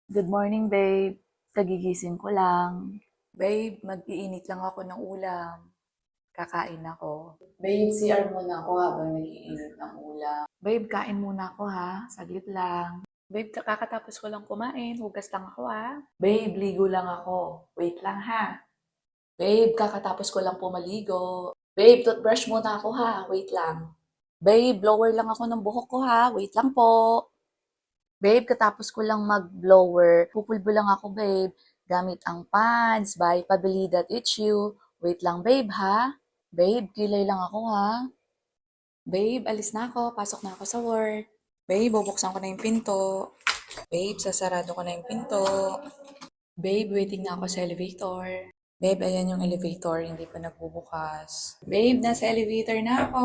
Good morning, babe. Kagigising ko lang. Babe, mag-iinit lang ako ng ulam. Kakain ako. Babe, CR muna ako habang nag-iinit ng ulam. Babe, kain muna ako ha. Saglit lang. Babe, kakatapos ko lang kumain. Hugas lang ako ha. Babe, ligo lang ako. Wait lang ha. Babe, kakatapos ko lang pumaligo. Babe, toothbrush muna ako ha. Wait lang. Babe, blower lang ako ng buhok ko ha. Wait lang po. Babe, katapos ko lang mag-blower. Pupulbo lang ako, babe. Gamit ang pans by Pabilidad It's You. Wait lang, babe, ha? Babe, kilay lang ako, ha? Babe, alis na ako. Pasok na ako sa work. Babe, bubuksan ko na yung pinto. Babe, sasarado ko na yung pinto. Babe, waiting na ako sa elevator. Babe, ayan yung elevator. Hindi pa nagbubukas. Babe, nasa elevator na ako.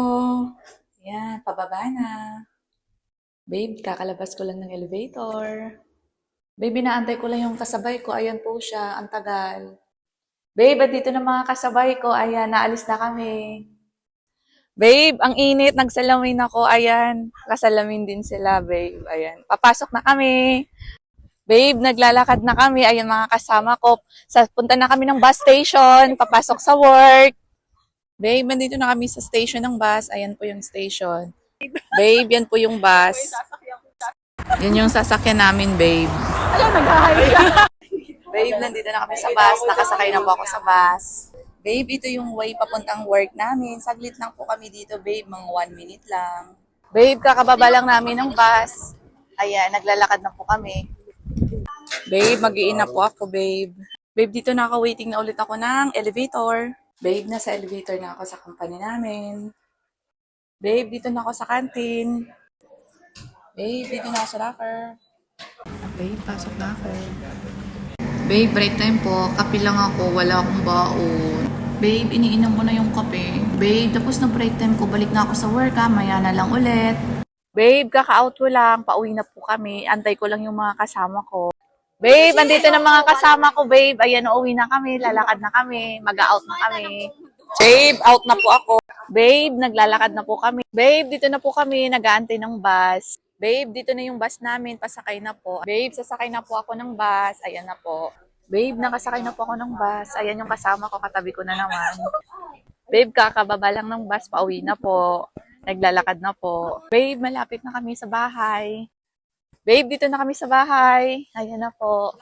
Ayan, pababa na. Babe, kakalabas ko lang ng elevator. Babe, inaantay ko lang yung kasabay ko. Ayan po siya. Ang tagal. Babe, dito na mga kasabay ko. Ayan, naalis na kami. Babe, ang init. Nagsalamin ako. Ayan. Kasalamin din sila, babe. Ayan. Papasok na kami. Babe, naglalakad na kami. Ayan, mga kasama ko. Punta na kami ng bus station. Papasok sa work. Babe, nandito na kami sa station ng bus. Ayan po yung station. Babe, yan po yung bus. Yan yung sasakyan namin, babe. Alam, nag-ahay. Babe, nandito na kami sa bus. Nakasakay na po ako sa bus. Babe, ito yung way papuntang work namin. Saglit lang po kami dito, babe. Mga 1 minute lang. Babe, kakababa lang namin ng bus. Ayan, naglalakad na po kami. Babe, mag-i-in na po ako, babe. Babe, dito na ako. Waiting na ulit ako ng elevator. Babe, nasa elevator na ako sa company namin. Babe, dito na ako sa canteen. Babe, dito na ako sa locker. Babe, pasok na ako. Babe, break time po. Kape lang ako. Wala akong baon. Babe, iniinom ko na yung kape. Babe, tapos na break time ko. Balik na ako sa work ha. Maya na lang ulit. Babe, kaka-out ko lang. Pauwi na po kami. Antay ko lang yung mga kasama ko. Babe, andito na mga kasama ko, babe. Ayan, uuwi na kami. Lalakad na kami. Mag-out na kami. Babe, out na po ako. Babe, naglalakad na po kami. Babe, dito na po kami. Nag-aantay ng bus. Babe, dito na yung bus namin. Pasakay na po. Babe, sasakay na po ako ng bus. Ayan na po. Babe, nakasakay na po ako ng bus. Ayan yung kasama ko. Katabi ko na naman. Babe, kakababa lang ng bus. Pauwi na po. Naglalakad na po. Babe, malapit na kami sa bahay. Babe, dito na kami sa bahay. Ayan na po.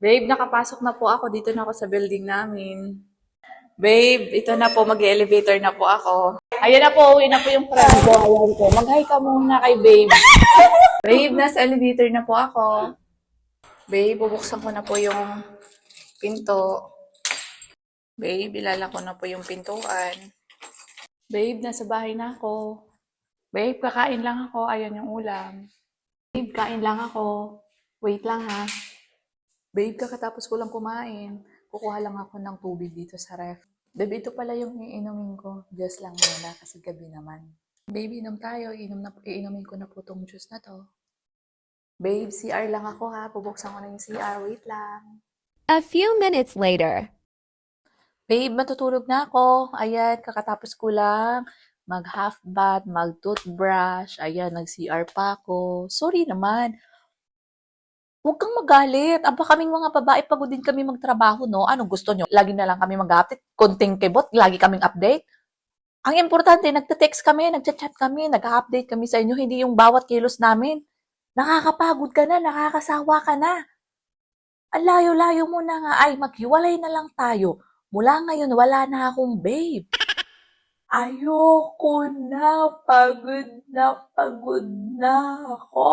Babe, nakapasok na po ako. Dito na ako sa building namin. Babe, ito na po. Mag-elevator na po ako. Ayan na po. Uwi na po yung friend ko. Ayan ko. Mag-hi ka muna kay babe. Babe, nasa elevator na po ako. Babe, bubuksan ko na po yung pinto. Babe, ilala ko na po yung pintuan. Babe, nasa bahay na ako. Babe, kakain lang ako. Ayan yung ulam. Babe, kain lang ako. Wait lang ha. Babe, kakatapos ko lang kumain. Kukuha lang ako ng tubig dito sa ref. Babe, ito pala yung iinumin ko. Just lang muna kasi gabi naman. Babe, inom tayo. Iinumin ko na po tong juice na to. Babe, CR lang ako ha. Bubuksan ko na yung CR. Wait lang. A few minutes later. Babe, matutulog na ako. Ayan, kakatapos ko lang mag-half bath, mag-toothbrush. Ayan, nag-CR pa ako. Sorry naman. Huwag kang magalit. Aba kaming mga babae, pagod din kami magtrabaho, no? Anong gusto nyo? Lagi na lang kami mag-update. Konting kibot, lagi kaming update. Ang importante, nagte-text kami, nagchat-chat kami, nag-update kami sa inyo, hindi yung bawat kilos namin. Nakakapagod ka na, nakakasawa ka na. Ang layo-layo mo na nga, ay maghiwalay na lang tayo. Mula ngayon, wala na akong babe. Ayoko na, pagod na ako.